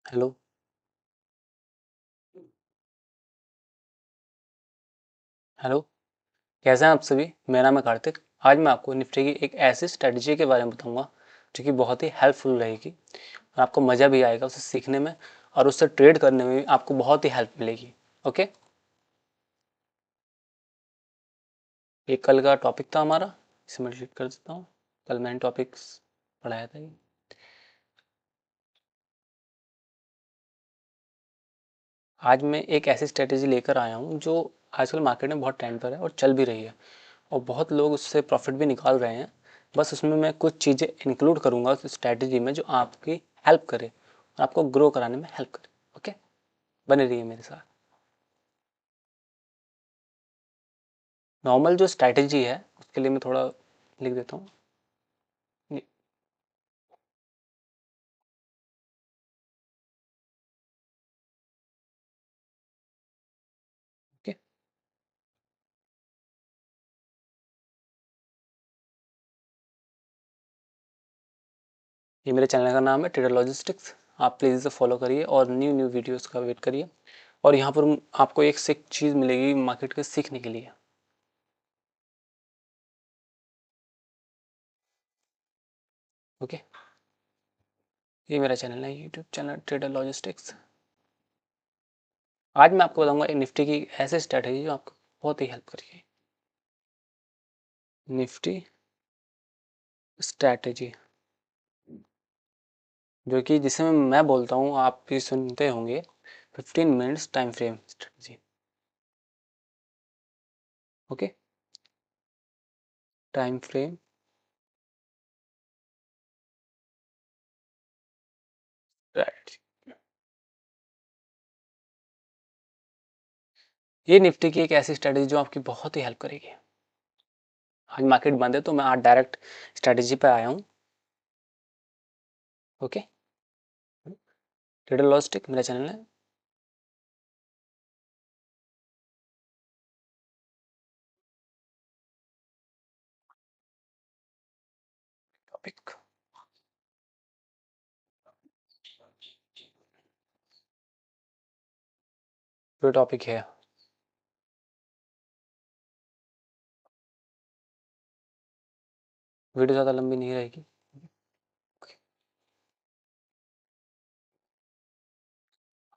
Hello. Hello. कैसे हैं आप सभी? मेरा नाम है कार्तिक। आज मैं आपको निफ्टी की एक ऐसी स्ट्रेटजी के बारे में बताऊंगा जो कि बहुत ही हेल्पफुल रहेगी और आपको मज़ा भी आएगा उसे सीखने में और उससे ट्रेड करने में भी आपको बहुत ही हेल्प मिलेगी। ओके। ये कल का टॉपिक था हमारा, इसे मैं डिलीट कर देता हूँ। कल मैंने टॉपिक्स पढ़ाया था ये। आज मैं एक ऐसी स्ट्रेटजी लेकर आया हूँ जो आजकल मार्केट में बहुत ट्रेंड पर है और चल भी रही है और बहुत लोग उससे प्रॉफिट भी निकाल रहे हैं। बस उसमें मैं कुछ चीज़ें इंक्लूड करूँगा उस स्ट्रैटेजी में जो आपकी हेल्प करे और आपको ग्रो कराने में हेल्प करे। ओके, बने रहिए मेरे साथ। नॉर्मल जो स्ट्रैटेजी है उसके लिए मैं थोड़ा लिख देता हूँ। ओके, ये मेरे चैनल का नाम है ट्रेडर लॉजिस्टिक्स। आप प्लीज़ इसे फॉलो करिए और न्यू न्यू वीडियोस का वेट करिए और यहाँ पर आपको एक से एक चीज़ मिलेगी मार्केट के सीखने के लिए। ओके, ये मेरा चैनल है, यूट्यूब चैनल ट्रेडर लॉजिस्टिक्स। आज मैं आपको बताऊंगा एक निफ्टी की ऐसी स्ट्रैटेजी जो आपको बहुत ही हेल्प करेगी। निफ्टी स्ट्रैटेजी जो कि जिसे मैं बोलता हूँ, आप भी सुनते होंगे, 15 minutes time frame strategy. Okay, time frame strategy, ये निफ्टी की एक ऐसी स्ट्रैटेजी जो आपकी बहुत ही हेल्प करेगी। आज मार्केट बंद है तो मैं आज डायरेक्ट स्ट्रैटेजी पे आया हूँ। ओके, ट्रेडर लॉजिस्टिक मेरा चैनल है। टॉपिक जो टॉपिक है, वीडियो ज़्यादा लंबी नहीं रहेगी।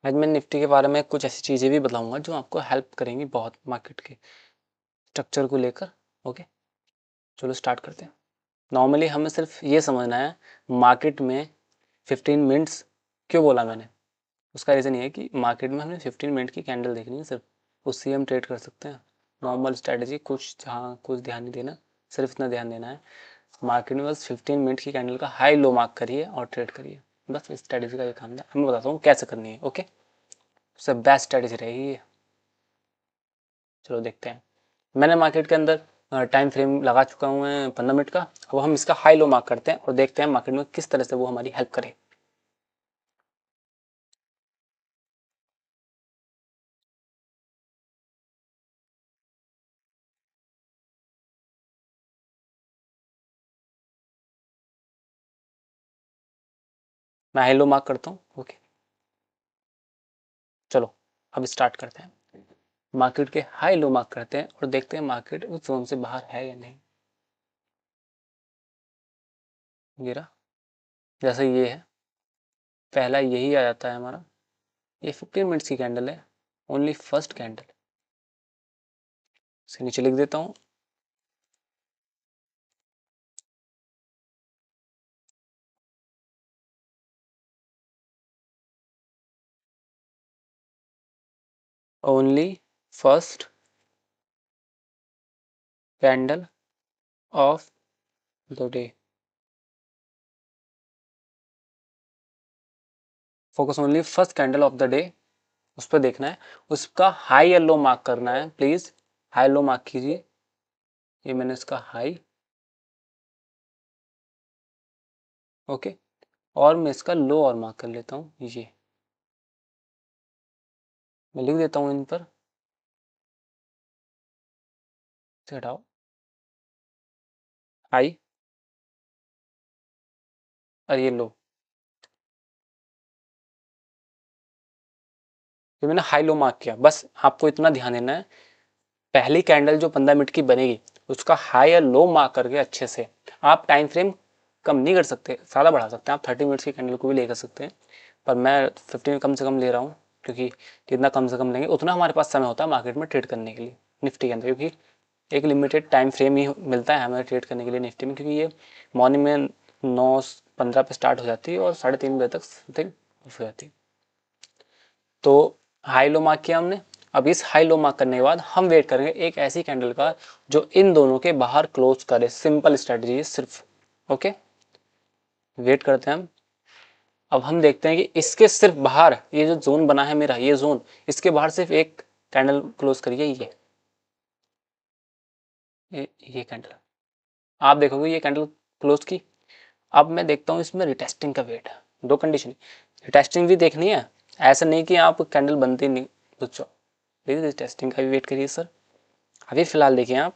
आज मैं निफ्टी के बारे में कुछ ऐसी चीज़ें भी बताऊंगा जो आपको हेल्प करेंगी बहुत मार्केट के स्ट्रक्चर को लेकर। ओके, चलो स्टार्ट करते हैं। नॉर्मली हमें सिर्फ ये समझना है मार्केट में 15 मिनट्स क्यों बोला मैंने। उसका रीज़न ये है कि मार्केट में हमें 15 मिनट की कैंडल देखनी है सिर्फ, उससे हम ट्रेड कर सकते हैं। नॉर्मल स्ट्रैटेजी कुछ जहाँ कुछ ध्यान नहीं देना, सिर्फ इतना ध्यान देना है मार्केट में बस 15 मिनट की कैंडल का हाई लो मार्क करिए और ट्रेड करिए। बस इस स्ट्रैटेजी का ये काम है, मैं बताता हूँ कैसे करनी है। ओके, सबसे बेस्ट स्ट्रैटेजी रहेगी ये। चलो देखते हैं। मैंने मार्केट के अंदर टाइम फ्रेम लगा चुका हूँ मैं 15 मिनट का। अब हम इसका हाई लो मार्क करते हैं और देखते हैं मार्केट में किस तरह से वो हमारी हेल्प करे। मैं हाई लो मार्क करता हूँ। ओके, चलो अब स्टार्ट करते हैं। मार्केट के हाई लो मार्क करते हैं और देखते हैं मार्केट उस जोन से बाहर है या नहीं। गिरा जैसे ये है, पहला यही आ जाता है हमारा। ये 15 मिनट्स की कैंडल है, ओनली फर्स्ट कैंडल। इसे नीचे लिख देता हूँ। Only first candle of the day. Focus only first candle of the day, उस पर देखना है। उसका हाई या लो मार्क करना है। प्लीज हाई लो मार्क कीजिए। ये मैंने इसका हाई। ओके, और मैं इसका लो और मार्क कर लेता हूँ। ये मैं लिख देता हूँ इन पर, से हटाओ। हाई और ये लो। तो मैंने हाई लो मार्क किया। बस आपको इतना ध्यान देना है, पहली कैंडल जो 15 मिनट की बनेगी उसका हाई या लो मार्क करके अच्छे से, आप टाइम फ्रेम कम नहीं कर सकते, ज़्यादा बढ़ा सकते हैं, आप 30 मिनट्स की कैंडल को भी लेकर सकते हैं, पर मैं 15 कम से कम ले रहा हूँ, क्योंकि जितना कम से कम लेंगे उतना हमारे पास समय होता है मार्केट में ट्रेड करने के लिए निफ्टी के अंदर, क्योंकि एक लिमिटेड टाइम फ्रेम ही मिलता है हमें ट्रेड करने के लिए निफ्टी में, क्योंकि ये मॉर्निंग में 9:15 पे स्टार्ट हो जाती है और 3:30 बजे तक समथिंग हो जाती है। तो हाई लो मार्क किया हमने। अब इस हाई लो मार्क करने के बाद हम वेट करेंगे एक ऐसी कैंडल का जो इन दोनों के बाहर क्लोज करे। सिंपल स्ट्रेटजी है सिर्फ। ओके, वेट करते हैं हम। अब हम देखते हैं कि इसके सिर्फ बाहर ये जो जोन बना है मेरा, ये जोन, इसके बाहर सिर्फ एक कैंडल क्लोज करिए। ये कैंडल आप देखोगे ये कैंडल क्लोज की। अब मैं देखता हूँ इसमें रिटेस्टिंग का वेट है। दो कंडीशन, रिटेस्टिंग भी देखनी है, ऐसा नहीं कि आप कैंडल बनती नहीं सोचो, देखिए रिटेस्टिंग का भी वेट करिए सर। अभी फिलहाल देखिए आप,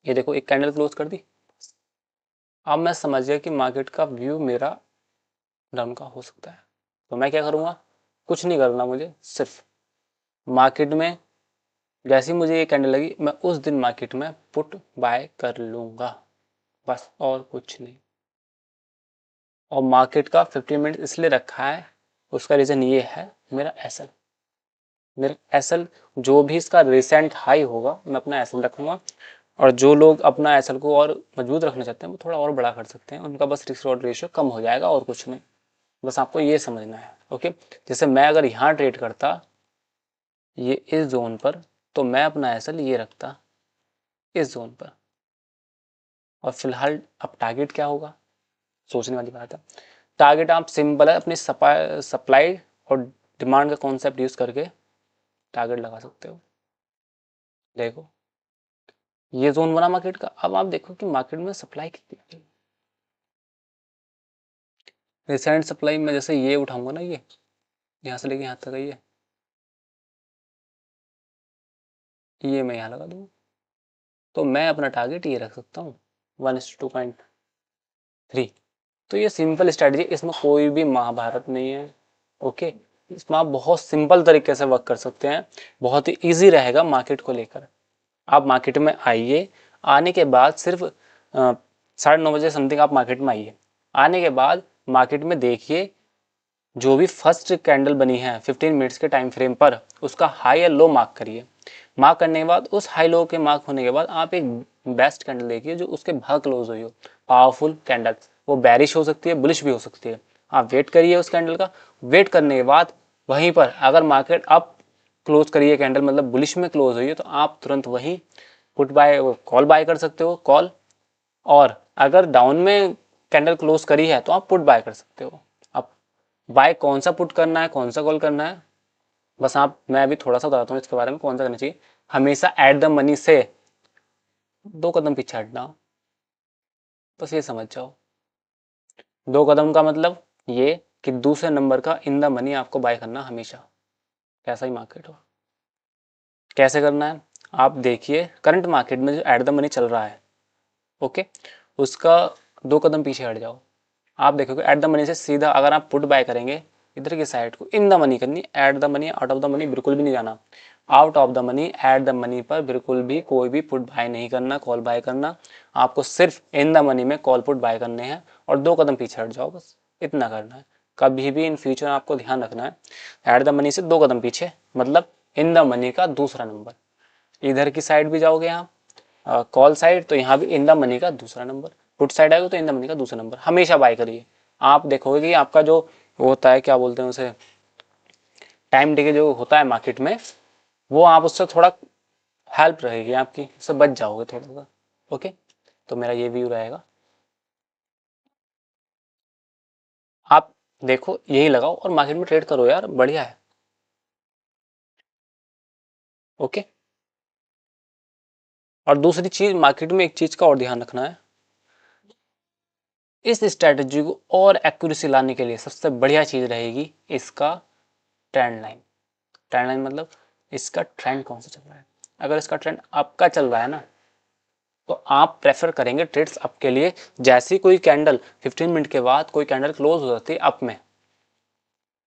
ये देखो एक कैंडल क्लोज कर दी। अब मैं समझ गया कि मार्केट का व्यू मेरा डाउन का हो सकता है, तो मैं क्या करूँगा, कुछ नहीं करना मुझे, सिर्फ मार्केट में जैसी मुझे ये कैंडल लगी मैं उस दिन मार्केट में पुट बाय कर लूँगा, बस और कुछ नहीं। और मार्केट का 15 मिनट इसलिए रखा है, उसका रीज़न ये है, मेरा एसएल जो भी इसका रिसेंट हाई होगा मैं अपना एसएल रखूँगा, और जो लोग अपना एसएल को और मजबूत रखना चाहते हैं वो थोड़ा और बड़ा कर सकते हैं, उनका बस रिस्क रिवॉर्ड रेशियो कम हो जाएगा और कुछ नहीं। बस आपको ये समझना है। ओके, जैसे मैं अगर यहाँ ट्रेड करता ये इस जोन पर, तो मैं अपना एसएल ये रखता इस जोन पर, और फिलहाल अब टारगेट क्या होगा सोचने वाली बात है। टारगेट आप सिंपल है, अपनी सप्लाई और डिमांड का कॉन्सेप्ट यूज करके टारगेट लगा सकते हो। देखो ये जोन बना मार्केट का। अब आप देखो कि मार्केट में सप्लाई कितनी, रिसेंट सप्लाई में जैसे ये उठाऊंगा ना, ये यहाँ से लेके यहाँ तक है, ये मैं यहाँ लगा दूंगा, तो मैं अपना टारगेट ये रख सकता हूँ 1:2.3। तो ये सिंपल स्ट्रेटजी, इसमें कोई भी महाभारत नहीं है। ओके, इसमें आप बहुत सिंपल तरीके से वर्क कर सकते हैं, बहुत ही ईजी रहेगा मार्केट को लेकर। आप मार्केट में आइए, आने के बाद सिर्फ 9:30 बजे समथिंग आप मार्केट में आइए। आने के बाद मार्केट में देखिए जो भी फर्स्ट कैंडल बनी है 15 मिनट्स के टाइम फ्रेम पर, उसका हाई या लो मार्क करिए। मार्क करने के बाद उस हाई लो के मार्क होने के बाद आप एक बेस्ट कैंडल देखिए जो उसके बाहर क्लोज हुई हो, पावरफुल कैंडल, वो बेरिश हो सकती है, बुलिश भी हो सकती है। आप वेट करिए उस कैंडल का। वेट करने के बाद वहीं पर अगर मार्केट अप क्लोज करिए कैंडल, मतलब बुलिश में क्लोज हुई है, तो आप तुरंत वहीं पुट बाय कॉल बाय कर सकते हो, कॉल। और अगर डाउन में कैंडल क्लोज करी है तो आप पुट बाय कर सकते हो। अब बाय कौन सा पुट करना है, कौन सा कॉल करना है, बस आप, मैं अभी थोड़ा सा बताता हूँ इसके बारे में कौन सा करना चाहिए। हमेशा एट द मनी से 2 कदम पीछे हटना, बस ये समझ जाओ। 2 कदम का मतलब ये कि दूसरे नंबर का इन द मनी आपको बाय करना हमेशा, कैसा ही मार्केट हो। कैसे करना है, आप देखिए करंट मार्केट में जो एट द मनी चल रहा है, ओके, उसका 2 कदम पीछे हट जाओ। आप देखोगे एट द मनी से सीधा अगर आप पुट बाय करेंगे, इधर की साइड को इन द मनी करनी, at the money out of the money बिल्कुल भी नहीं जाना। Out of the money at the money पर बिल्कुल भी कोई भी पुट बाय नहीं करना, कॉल बाय करना। आपको सिर्फ इन द मनी में कॉल पुट बाय करने हैं, और 2 कदम पीछे हट जाओ, बस इतना करना है। कभी भी इन फ्यूचर आपको ध्यान रखना है, एट द मनी से 2 कदम पीछे, मतलब इन द मनी का दूसरा नंबर। इधर की साइड भी जाओगे आप कॉल साइड, तो यहाँ भी इन द मनी का दूसरा नंबर। पुट साइड आएगा तो इन द मनी का दूसरा नंबर हमेशा बाय करिए। आप देखोगे कि आपका जो होता है, क्या बोलते हैं उसे, टाइम डिके जो होता है मार्केट में, वो आप उससे थोड़ा हेल्प रहेगी आपकी, उससे बच जाओगे थोड़ा सा। ओके, तो मेरा ये व्यू रहेगा। आप देखो यही लगाओ और मार्केट में ट्रेड करो यार, बढ़िया है। ओके, और दूसरी चीज मार्केट में एक चीज का और ध्यान रखना है, इस स्ट्रेटजी को और एक्यूरेसी लाने के लिए सबसे बढ़िया चीज रहेगी इसका ट्रेंड लाइन। ट्रेंड लाइन मतलब इसका ट्रेंड कौन सा चल रहा है। अगर इसका ट्रेंड अप का चल रहा है ना, तो आप प्रेफर करेंगे ट्रेड्स अप के लिए। जैसी कोई कैंडल 15 मिनट के बाद कोई कैंडल क्लोज हो जाती है अप में,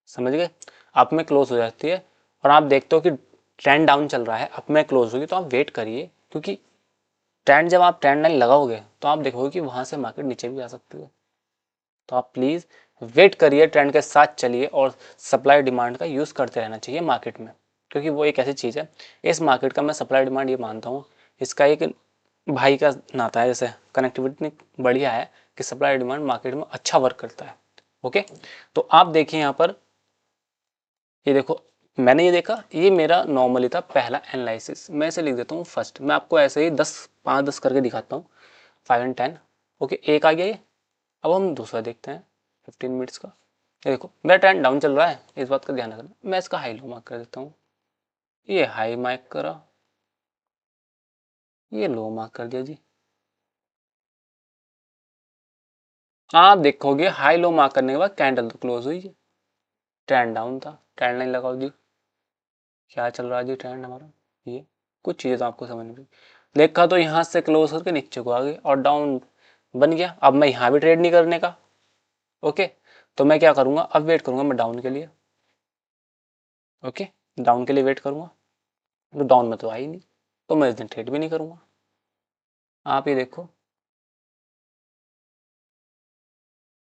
समझ गए, अप में क्लोज हो जाती है, और आप देखते हो कि ट्रेंड डाउन चल रहा है, अब मैं क्लोज होगी, तो आप वेट करिए, क्योंकि ट्रेंड जब आप ट्रेंड लाइन लगाओगे तो आप देखोगे कि वहां से मार्केट नीचे भी आ सकती है। तो आप प्लीज वेट करिए, ट्रेंड के साथ चलिए और सप्लाई डिमांड का यूज करते रहना चाहिए मार्केट में, क्योंकि वो एक ऐसी चीज है, इस मार्केट का मैं सप्लाई डिमांड ये मानता हूँ, इसका एक भाई का नाता है, जैसे कनेक्टिविटी बढ़िया है कि सप्लाई डिमांड मार्केट में अच्छा वर्क करता है। ओके, तो आप देखिए यहाँ पर, ये देखो, मैंने ये देखा, ये मेरा नॉर्मली था पहला एनालिसिस, मैं इसे लिख देता हूँ फर्स्ट, मैं आपको ऐसे ही 10 5 10 करके दिखाता हूँ, 5 and 10। ओके, एक आ गया ये। अब हम दूसरा देखते हैं 15 मिनट्स का। ये देखो मेरा ट्रेंड डाउन चल रहा है, इस बात का ध्यान रखना, मैं इसका हाई लो मार्क कर देता हूँ, ये हाई मार्क करा, ये लो मार्क कर दिया जी। आप देखोगे हाई लो मार्क करने के बाद कैंडल तो क्लोज हुई, ट्रेंड डाउन था, ट्रेंड लाइन लगाओ जी, क्या चल रहा है जी ट्रेंड हमारा, ये कुछ चीज़ें तो आपको समझ में देखा, तो यहाँ से क्लोज करके नीचे को आ गए और डाउन बन गया। अब मैं यहाँ भी ट्रेड नहीं करने का। ओके, तो मैं क्या करूँगा, अब वेट करूँगा मैं डाउन के लिए। ओके, डाउन के लिए वेट करूँगा, तो डाउन में तो आई नहीं, तो मैं इस दिन ट्रेड भी नहीं करूँगा। आप ये देखो,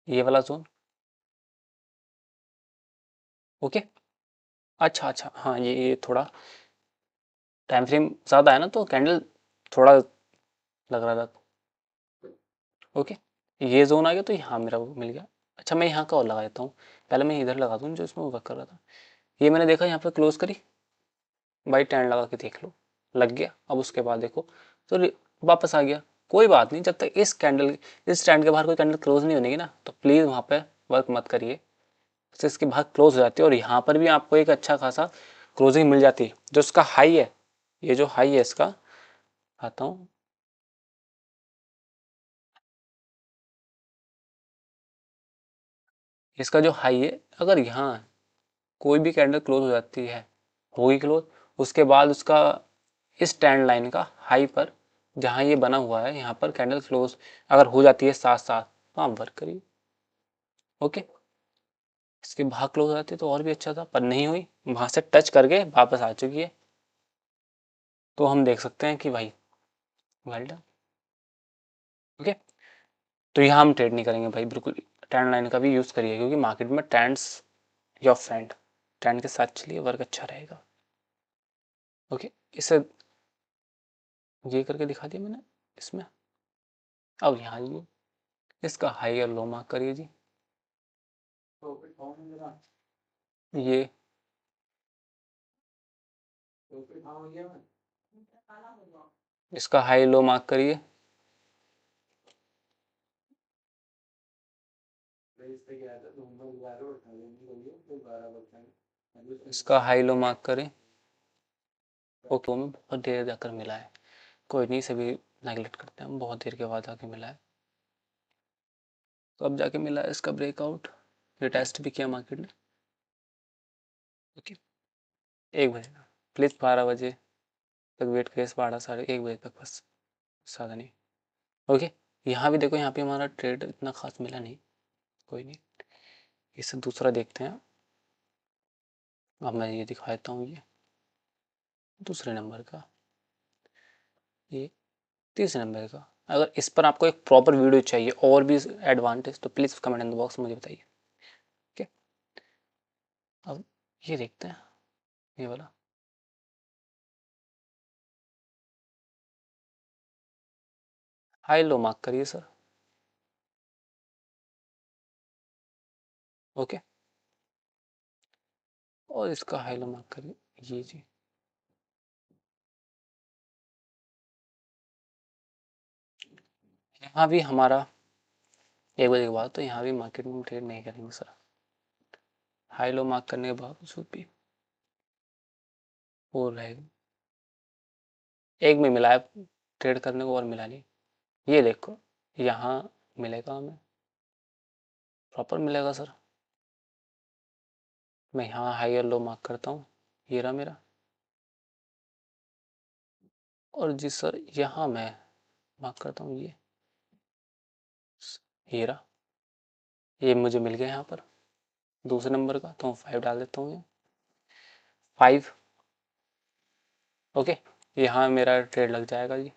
ये वाला जोन। ओके, अच्छा अच्छा, हाँ ये थोड़ा टाइम फ्रेम ज़्यादा है ना, तो कैंडल थोड़ा लग रहा था। ओके, ये जोन आ गया, तो यहाँ मेरा वो मिल गया। अच्छा, मैं यहाँ का और लगा देता हूँ, पहले मैं इधर लगा दूँ जो इसमें वर्क कर रहा था। ये मैंने देखा यहाँ पे क्लोज करी, भाई टैंड लगा के देख लो, लग गया। अब उसके बाद देखो तो वापस आ गया। कोई बात नहीं, जब तक इस स्टैंड के बाहर कोई कैंडल क्लोज नहीं होगी ना, तो प्लीज़ वहाँ पे वर्क मत करिए। तो इसके बाहर क्लोज हो जाती है और यहाँ पर भी आपको एक अच्छा खासा क्लोजिंग मिल जाती है। जो इसका हाई है, ये जो हाई है इसका, आता हूँ, इसका जो हाई है, अगर यहाँ कोई भी कैंडल क्लोज हो जाती है, होगी क्लोज, उसके बाद उसका इस ट्रेंड लाइन का हाई पर जहाँ ये बना हुआ है, यहाँ पर कैंडल क्लोज अगर हो जाती है साथ साथ, तो आप वर्क करिए। ओके, इसके बाहर क्लोज हो जाती तो और भी अच्छा था, पर नहीं हुई, वहां से टच करके वापस आ चुकी है, तो हम देख सकते हैं कि भाई वेल डन। ओके, तो यहाँ हम ट्रेड नहीं करेंगे भाई, बिल्कुल ट्रेंड लाइन का भी यूज करिए, क्योंकि मार्केट में ट्रेंड्स योर फ्रेंड, ट्रेंड के साथ चलिए, वर्क अच्छा रहेगा। ओके, इसे ये करके दिखा दिया मैंने इसमें। अब यहाँ ये इसका हाई और लो मार्क करिए जी, ये इसका हाई लो मार्क करिए, इसका हाई लो मार्क करें। ओके, में बहुत देर जाकर मिला है, कोई नहीं, सभी नेगलेक्ट करते हैं, बहुत देर के बाद आके मिला है, तो अब जाके मिला है इसका ब्रेकआउट। ये टेस्ट भी किया मार्केट ने। ओके, 1 बजे, प्लीज़ 12 बजे तक वेट करिए, 12 साढ़े 1 बजे तक बस, ज़्यादा नहीं। ओके, यहाँ भी देखो, यहाँ पे हमारा ट्रेड इतना खास मिला नहीं, कोई नहीं, इससे दूसरा देखते हैं। अब मैं ये दिखा देता हूँ, ये दूसरे नंबर का, ये तीसरे नंबर का। अगर इस पर आपको एक प्रॉपर वीडियो चाहिए और भी एडवांटेज, तो please comment in the box में मुझे बताइए। ओके, अब ये देखते हैं, ये वाला हाई लो मार्क करिए सर। ओके, और इसका हाई लो मार्क करिए, ये जी। यहाँ भी हमारा 1 बजे के बाद, तो यहाँ भी मार्केट में ट्रेड नहीं करेंगे सर, हाई लो मार्क करने के बावजूद भी वो रहेगा। एक में मिला है ट्रेड करने को और मिला नहीं, ये देखो, यहाँ मिलेगा हमें, प्रॉपर मिलेगा सर। मैं यहाँ हाई और लो मार्क करता हूँ, ये रहा मेरा, और जी सर यहाँ मैं मार्क करता हूँ, ये रहा, ये मुझे मिल गया यहाँ पर दूसरे नंबर का, तो 5 डाल देता हूँ, 5। ओके, यहाँ मेरा ट्रेड लग जाएगा जी,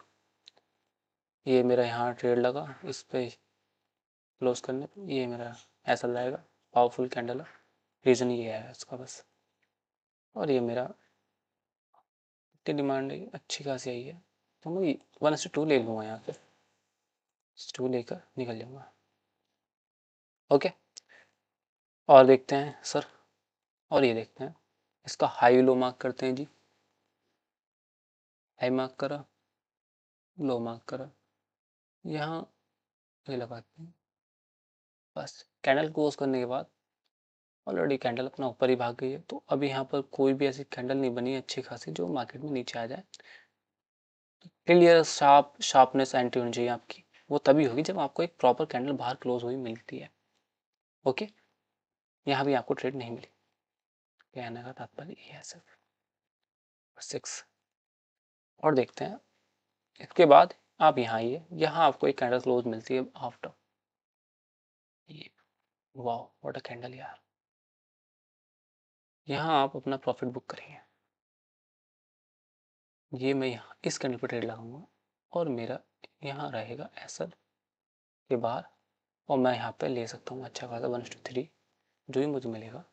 ये मेरा यहाँ ट्रेड लगा, इस पे क्लोज करने पे ये मेरा ऐसा जाएगा, पावरफुल कैंडल है, रीज़न ये है इसका बस। और ये मेरा डिमांड अच्छी खासी आई है, तो मैं 1:2 ले लूँगा, यहाँ पे 2 लेकर निकल जाऊँगा। ओके, और देखते हैं सर, और ये देखते हैं, इसका हाई लो मार्क करते हैं जी, हाई मार्क करा, लो मार्क करा, यहाँ ये लगाते हैं, बस कैंडल क्लोज करने के बाद ऑलरेडी कैंडल अपना ऊपर ही भाग गई है, तो अभी यहाँ पर कोई भी ऐसी कैंडल नहीं बनी अच्छी खासी जो मार्केट में नीचे आ जाए। क्लियर शार्पनेस एंट्री होनी चाहिए आपकी, वो तभी होगी जब आपको एक प्रॉपर कैंडल बाहर क्लोज हुई मिलती है। ओके, यहाँ भी आपको ट्रेड नहीं मिली, कहने का तात्पर्य ये है सिर्फ 6। और देखते हैं इसके बाद आप यहाँ आइए, यहाँ आपको एक कैंडल क्लोज मिलती है आफ्टर ये, वाह व्हाट अ कैंडल यार, यहाँ आप अपना प्रॉफिट बुक करेंगे। ये मैं यहाँ इस कैंडल पर ट्रेड लगाऊंगा और मेरा यहाँ रहेगा एसएल के बाहर, और मैं यहाँ पे ले सकता हूँ अच्छा खासा 1:3 जो भी मुझे मिलेगा,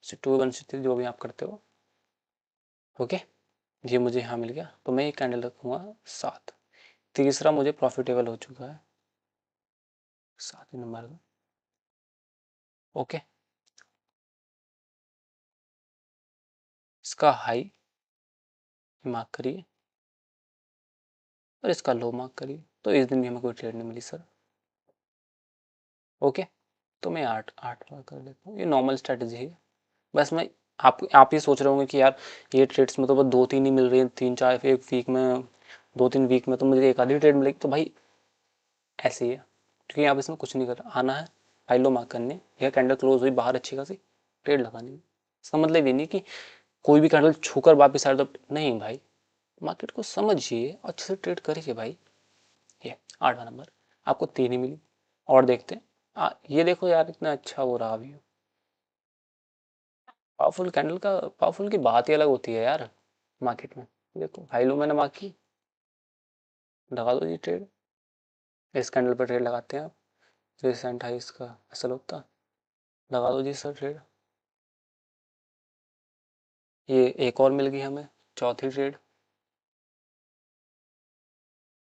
1:3 जो भी आप करते हो। ओके, ये मुझे यहाँ मिल गया, तो मैं ये कैंडल रखूँगा 7। तीसरा मुझे प्रॉफिटेबल हो चुका है 7 नंबर का। ओके, इसका हाई मार्क करिए और इसका लो मार्क करिए, तो इस दिन भी हमें कोई ट्रेड नहीं मिली सर। ओके, तो मैं 8 मार्क कर लेता हूँ, ये नॉर्मल स्ट्रेटजी है। बस मैं आप ये सोच रहे होंगे कि यार ये ट्रेड्स में तो बस 2-3 ही मिल रही हैं, 3-4 एक वीक में, 2-3 वीक में तो मुझे एक आधी ट्रेड मिलेगी, तो भाई ऐसे ही है, क्योंकि आप इसमें कुछ नहीं कर आना है, हाई लो मार्क करने, या कैंडल क्लोज हुई बाहर अच्छी खासी ट्रेड लगानी है। इसका मतलब ये नहीं कि कोई भी कैंडल छूकर वापस आ जाए, नहीं भाई, मार्केट को समझिए, अच्छे से ट्रेड करिए भाई। ये 8वां नंबर, आपको 3 ही मिली। और देखते हैं, ये देखो यार इतना अच्छा हो रहा व्यू, पावरफुल कैंडल का, पावरफुल की बात ही अलग होती है यार मार्केट में। देखो हाई लो मैंने मार्क की, लगा दो जी ट्रेड, इस कैंडल पर ट्रेड लगाते हैं आप, रिसेंट हाई इसका असल होता, लगा दो जी सर ट्रेड। ये एक और मिल गई हमें, चौथी ट्रेड।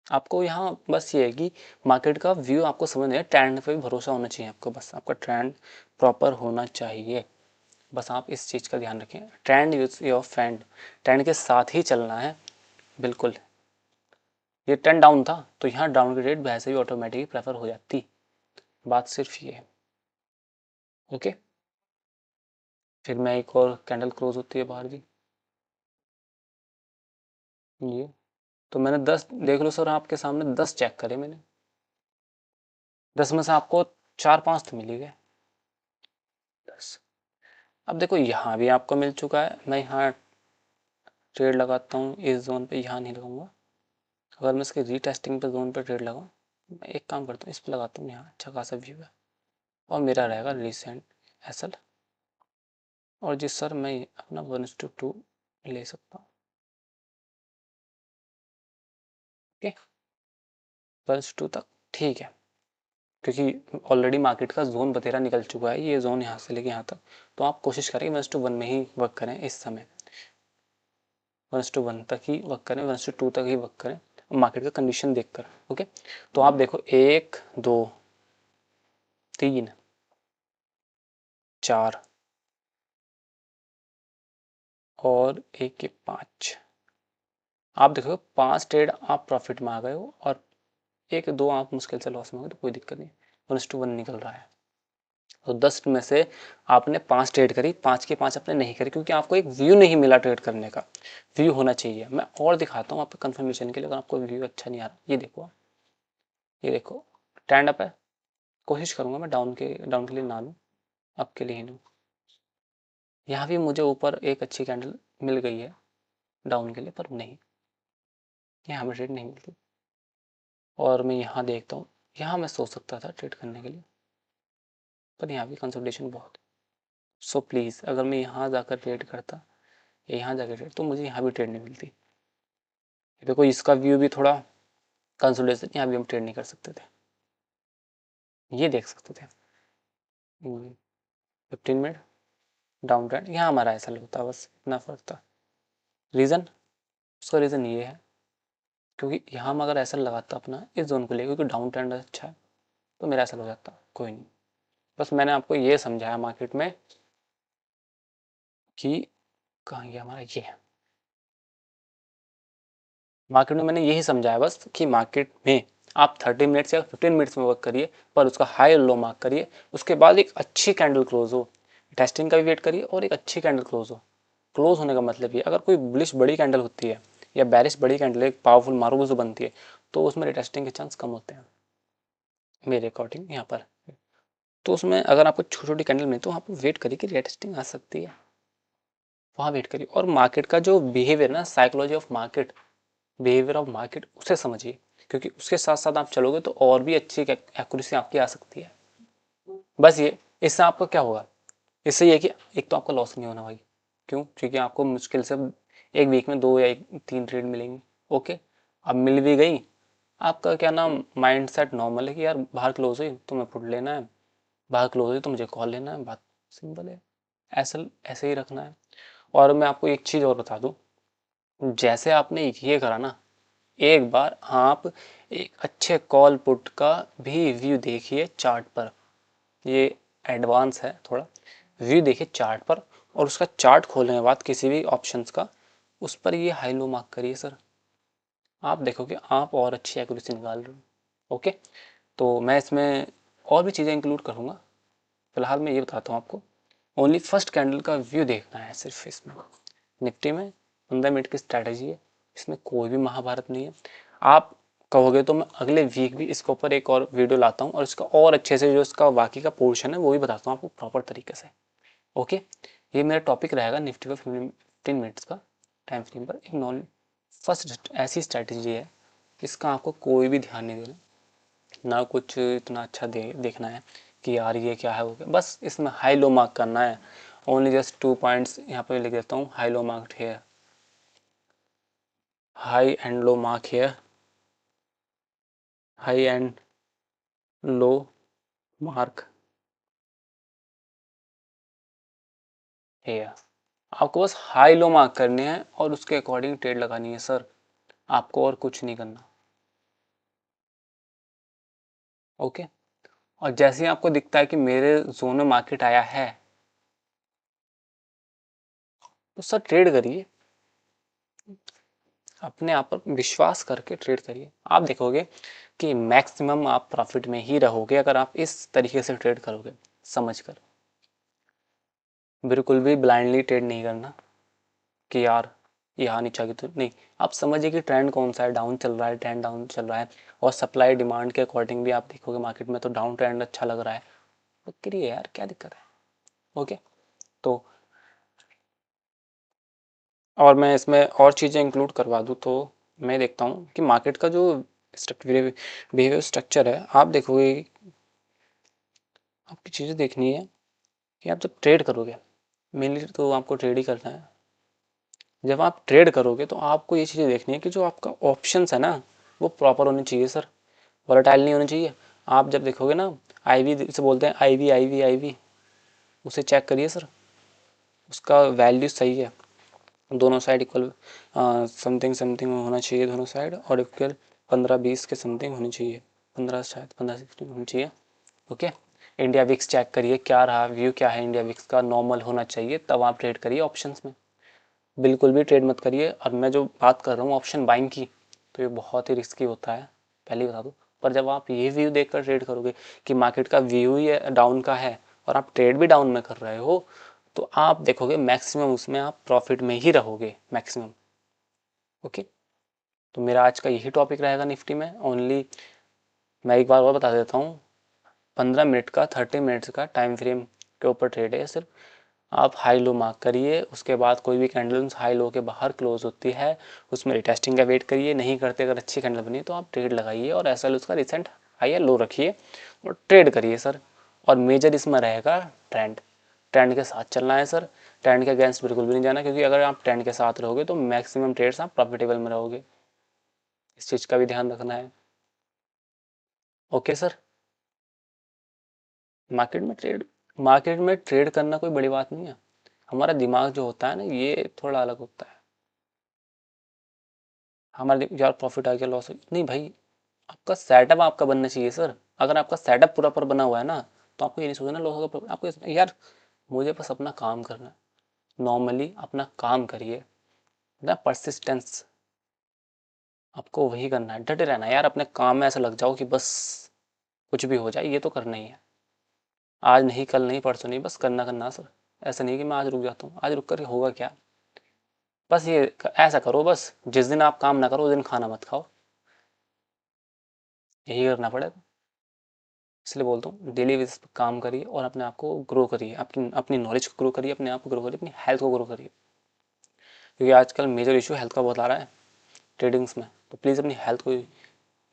आपको यहाँ बस ये है कि मार्केट का व्यू आपको समझना है, ट्रेंड पे भी भरोसा होना चाहिए आपको, बस आपका ट्रेंड प्रॉपर होना चाहिए, बस आप इस चीज़ का ध्यान रखें, trend is your friend, trend के साथ ही चलना है। बिल्कुल, ये ट्रेंड डाउन था तो यहाँ डाउन की रेट वैसे भी ऑटोमेटिकली प्रेफर हो जाती, बात सिर्फ ये है। ओके, फिर मैं एक और कैंडल क्लोज होती है बाहर की, ये तो मैंने 10 देख लो सर, आपके सामने 10 चेक करे मैंने, 10 में से आपको 4-5 तो मिल ही गए, 10। अब देखो यहाँ भी आपको मिल चुका है, मैं यहाँ ट्रेड लगाता हूँ इस जोन पे, यहाँ नहीं लगाऊंगा, अगर मैं इसके रीटेस्टिंग पे जोन पे ट्रेड लगाऊँ, मैं एक काम करता हूँ इस पे लगाता हूँ, यहाँ अच्छा खासा व्यू है, और मेरा रहेगा रिसेंट एसएल, और जिस सर मैं अपना 1:2 ले सकता हूँ। ओके, 1:2 तक ठीक है, क्योंकि ऑलरेडी मार्केट का जोन बतेरा निकल चुका है, ये जोन यहाँ से लेके यहाँ तक, तो आप कोशिश करें 1:1 में ही वर्क करें इस समय, 1:1 तक ही वर्क करें, 1:2 तक ही वर्क करें, मार्केट का कंडीशन देखकर। ओके, तो आप देखो 1 2 3 4 और 1 के 5, आप देखो 5 ट्रेड आप प्रॉफिट में आ गए हो, और 1-2 आप मुश्किल से लॉस में हो गए, तो कोई दिक्कत नहीं, 1:1 निकल रहा है, तो 10 में से आपने 5 ट्रेड करी, 5 के 5 आपने नहीं करी, क्योंकि आपको एक व्यू नहीं मिला ट्रेड करने का, व्यू होना चाहिए। मैं और दिखाता हूँ आपको कंफर्मेशन के लिए, अगर आपको व्यू अच्छा नहीं आ रहा, ये देखो, ये देखो स्टैंड अप है, कोशिश करूंगा मैं डाउन के लिए ना लूँ, अप के लिए ही लूँ। यहाँ भी मुझे ऊपर एक अच्छी कैंडल मिल गई है डाउन के लिए, पर नहीं, यहाँ हमें ट्रेड नहीं मिलती, और मैं यहाँ देखता हूँ, यहाँ मैं सोच सकता था ट्रेड करने के लिए, पर यहाँ भी कंसोलिडेशन बहुत, सो प्लीज़ अगर मैं यहाँ जाकर ट्रेड करता ये यहाँ जाके ट्रेड, तो मुझे यहाँ भी ट्रेड नहीं मिलती। देखो इसका व्यू भी थोड़ा कंसोलिडेशन, यहाँ भी हम ट्रेड नहीं कर सकते थे, ये देख सकते थे। 15 मिनट डाउन ट्रेंड, यहाँ हमारा ऐसा होता, बस इतना फर्क था। रीज़न, उसका रीज़न ये है क्योंकि यहाँ हम अगर ऐसा लगाता अपना इस जोन को लेकर, क्योंकि डाउन ट्रेंड अच्छा है, तो मेरा ऐसा हो जाता। कोई नहीं, बस मैंने आपको ये समझाया मार्केट में कि कहाँ गया हमारा, ये है मार्केट में, मैंने यही समझाया बस कि मार्केट में आप 30 मिनट्स या 15 मिनट्स में वर्क करिए, पर उसका हाई और लो मार्क करिए, उसके बाद एक अच्छी कैंडल क्लोज हो, टेस्टिंग का भी वेट करिए और एक अच्छी कैंडल क्लोज हो। क्लोज होने का मतलब ये, अगर कोई बुलिश बड़ी कैंडल होती है या बैरिश बड़ी कैंडल, एक पावरफुल मारूबुल जो बनती है, तो उसमें रिटेस्टिंग के चांस कम होते हैं मेरे अकॉर्डिंग यहाँ पर। तो उसमें अगर आपको छोटी छोटी कैंडल मिले तो वहाँ पर वेट करिए कि रिटेस्टिंग आ सकती है, वहाँ वेट करिए। और मार्केट का जो बिहेवियर ना, psychology of market, behaviour of market, उसे समझिए, क्योंकि उसके साथ साथ आप चलोगे तो और भी अच्छी एक्यूरेसी आपकी आ सकती है। बस ये, इससे आपका क्या होगा, इससे ये कि एक तो आपका लॉस नहीं होना भाई। क्यों? क्योंकि आपको मुश्किल से एक वीक में 2 या 3 ट्रेड मिलेंगी। ओके, अब मिल भी गई, आपका क्या नाम माइंड सेट नॉर्मल है कि यार बाहर क्लोज हुई तो मैं पुट लेना है, बाहर क्लोज हुई तो मुझे कॉल लेना है, बात सिंपल है। ऐसा ऐसे ही रखना है। और मैं आपको एक चीज़ और बता दूं, जैसे आपने ये करा ना, एक बार आप एक अच्छे कॉल पुट का भी व्यू देखिए चार्ट पर, ये एडवांस है थोड़ा, व्यू देखिए चार्ट पर, और उसका चार्ट खोलने के बाद किसी भी ऑप्शंस का, उस पर ये हाई लो मार्क करिए सर, आप देखोगे आप और अच्छी एक्यूरेसी निकाल रहे हो। ओके, तो मैं इसमें और भी चीज़ें इंक्लूड करूँगा, फिलहाल मैं ये बताता हूँ आपको, ओनली फर्स्ट कैंडल का व्यू देखना है सिर्फ इसमें। निफ्टी में 15 मिनट की स्ट्रैटेजी है, इसमें कोई भी महाभारत नहीं है। आप कहोगे तो मैं अगले वीक भी इसके ऊपर एक और वीडियो लाता हूँ और इसका और अच्छे से जो इसका बाकी का पोर्शन है वो भी बताता हूँ आपको प्रॉपर तरीके से। ओके, ये मेरा टॉपिक रहेगा निफ्टी का 15 मिनट्स का टाइम फ्रेम पर। एक नॉन फर्स्ट ऐसी स्ट्रैटेजी है, इसका आपको कोई भी ध्यान नहीं देना, ना कुछ इतना अच्छा देखना है कि यार ये क्या है, हो गया बस इसमें हाई लो मार्क करना है। ओनली जस्ट 2 पॉइंट्स यहाँ पे लिख देता हूँ, हाई लो मार्क है, हाई एंड लो मार्क है, हाई एंड लो मार्क है। आपको बस हाई लो मार्क करने हैं और उसके अकॉर्डिंग ट्रेड लगानी है सर, आपको और कुछ नहीं करना। ओके, और जैसे ही आपको दिखता है कि मेरे जोन में मार्केट आया है, तो सर ट्रेड करिए, अपने आप पर विश्वास करके ट्रेड करिए। आप देखोगे कि मैक्सिमम आप प्रॉफिट में ही रहोगे अगर आप इस तरीके से ट्रेड करोगे, समझ कर। बिल्कुल भी ब्लाइंडली ट्रेड नहीं करना कि यार यहाँ नीचे की, तो नहीं, आप समझिए कि ट्रेंड कौन सा है, डाउन चल रहा है, ट्रेंड डाउन चल रहा है, और सप्लाई डिमांड के अकॉर्डिंग भी आप देखोगे मार्केट में तो डाउन ट्रेंड अच्छा लग रहा है, तो करिए यार, क्या दिक्कत है। ओके, तो और मैं इसमें और चीज़ें इंक्लूड करवा दूँ तो मैं देखता हूँ कि मार्केट का जो बिहेवियर स्ट्रक्चर है, आप देखोगे, आपकी चीज़ें देखनी है कि आप जब ट्रेड करोगे, मेनली तो आपको ट्रेड ही करना है, जब आप ट्रेड करोगे तो आपको ये चीज़ें देखनी है कि जो आपका ऑप्शंस है ना, वो प्रॉपर होने चाहिए सर, वोलेटाइल नहीं होने चाहिए। आप जब देखोगे ना, आईवी से बोलते हैं, आईवी आईवी आईवी, उसे चेक करिए सर, उसका वैल्यू सही है, दोनों साइड इक्वल समथिंग समथिंग होना चाहिए, दोनों साइड और इक्वल 15-20 के समथिंग होनी चाहिए, 15 शायद 15-16 होनी चाहिए। ओके, इंडिया विक्स चेक करिए क्या रहा व्यू, क्या है इंडिया विक्स का, नॉर्मल होना चाहिए, तब आप ट्रेड करिए ऑप्शंस में, बिल्कुल भी ट्रेड मत करिए। और मैं जो बात कर रहा हूँ ऑप्शन बाइंग की, तो ये बहुत ही रिस्की होता है, पहले ही बता दूँ। पर जब आप ये व्यू देखकर ट्रेड करोगे कि मार्केट का व्यू ही डाउन का है और आप ट्रेड भी डाउन में कर रहे हो, तो आप देखोगे मैक्सिमम उसमें आप प्रॉफिट में ही रहोगे मैक्सिमम। ओके, तो मेरा आज का यही टॉपिक रहेगा निफ्टी में ओनली। मैं एक बार और बता देता हूँ, 15 मिनट का 30 मिनट्स का टाइम फ्रेम के ऊपर ट्रेड है सिर्फ। आप हाई लो मार्क करिए, उसके बाद कोई भी कैंडल हाई लो के बाहर क्लोज होती है उसमें रिटेस्टिंग का वेट करिए, नहीं करते अगर अच्छी कैंडल बनी तो आप ट्रेड लगाइए और ऐसा उसका रिसेंट हाई या लो रखिए और ट्रेड करिए सर। और मेजर इसमें रहेगा ट्रेंड, ट्रेंड के साथ चलना है सर, ट्रेंड के अगेंस्ट बिल्कुल भी नहीं जाना, क्योंकि अगर आप ट्रेंड के साथ रहोगे तो मैक्सिमम ट्रेड्स आप प्रॉफिटेबल में रहोगे, इस चीज़ का भी ध्यान रखना है। Okay sir. मार्केट में ट्रेड करना कोई बड़ी बात नहीं है। हमारा दिमाग जो होता है ना, ये थोड़ा अलग होता है। हमारे यार प्रॉफिट आ गया, लॉस नहीं भाई, आपका सेटअप आपका बनना चाहिए सर। अगर आपका सेटअप पूरा पर बना हुआ है ना, तो आपको ये नहीं सोचना लॉस होगा, आपको यार मुझे बस अपना काम करना है। नॉर्मली अपना काम करिए ना, परसिस्टेंस, आपको वही करना है, डटे रहना है यार, अपने काम में ऐसा लग जाओ कि बस कुछ भी हो जाए ये तो करना ही है। आज नहीं, कल नहीं, परसों नहीं, बस करना करना सर। ऐसा नहीं कि मैं आज रुक जाता हूँ, आज रुक कर होगा क्या। बस ये ऐसा करो, बस जिस दिन आप काम ना करो उस दिन खाना मत खाओ, यही करना पड़ेगा। इसलिए बोलता हूँ डेली बेसिस पर काम करिए और अपने आप को ग्रो करिए, अपनी अपनी नॉलेज को ग्रो करिए, अपने आप को ग्रो करिए, अपनी हेल्थ को ग्रो करिए, क्योंकि आजकल मेजर इशू हेल्थ का बहुत आ रहा है ट्रेडिंग्स में। तो प्लीज़ अपनी हेल्थ को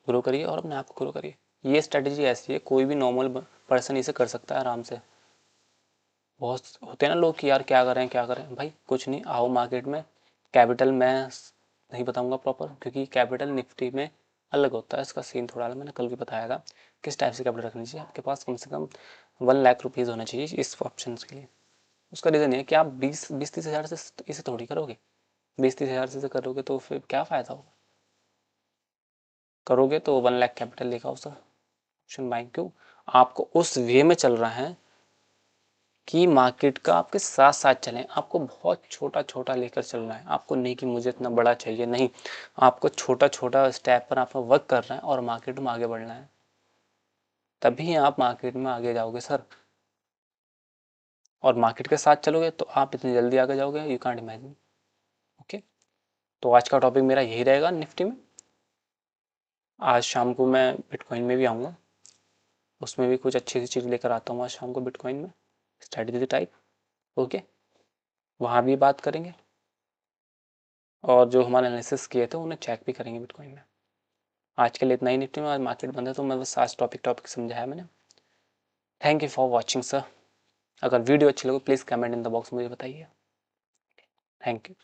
ग्रो करिए और अपने आप को ग्रो करिए। ये स्ट्रेटजी ऐसी है, कोई भी नॉर्मल पर्सन इसे कर सकता है आराम से। बहुत होते हैं ना लोग कि यार क्या करें क्या करें, भाई कुछ नहीं, आओ मार्केट में। कैपिटल मैं नहीं बताऊंगा प्रॉपर, क्योंकि कैपिटल निफ्टी में अलग होता है, इसका सीन थोड़ा अलग, मैंने कल भी बताया था किस टाइप से कैपिटल रखनी चाहिए। आपके पास कम से कम 1 लाख रुपीज़ होना चाहिए इस ऑप्शन के लिए। उसका रीज़न ये है कि आप 20-30 हज़ार से इसे थोड़ी करोगे, 20-30 हज़ार से करोगे तो फिर क्या फ़ायदा होगा। करोगे तो 1 लाख कैपिटल लेकर आओ सर। ऑप्शन बाइंग क्यों, आपको उस वे में चल रहा है कि मार्केट का आपके साथ साथ चलें। आपको बहुत छोटा छोटा लेकर चलना है, आपको नहीं कि मुझे इतना बड़ा चाहिए, नहीं, आपको छोटा छोटा स्टेप पर आपका वर्क करना है और मार्केट में आगे बढ़ना है, तभी आप मार्केट में आगे जाओगे सर। और मार्केट के साथ चलोगे तो आप इतनी जल्दी आगे जाओगे, यू कांट इमेजिन। ओके, तो आज का टॉपिक मेरा यही रहेगा निफ्टी में। आज शाम को मैं बिटकॉइन में भी आऊँगा, उसमें भी कुछ अच्छी सी चीज़ लेकर आता हूँ आज शाम को बिटकॉइन में, स्ट्रेटजी टाइप। ओके, वहाँ भी बात करेंगे और जो हमारे एनालिसिस किए थे उन्हें चेक भी करेंगे बिटकॉइन में। आज के लिए इतना ही निफ्टी में, आज मार्केट बंद है तो मैं बस आज टॉपिक समझाया मैंने। Thank you for watching sir. अगर वीडियो अच्छी लगे please comment in the box मुझे बताइए। Thank you.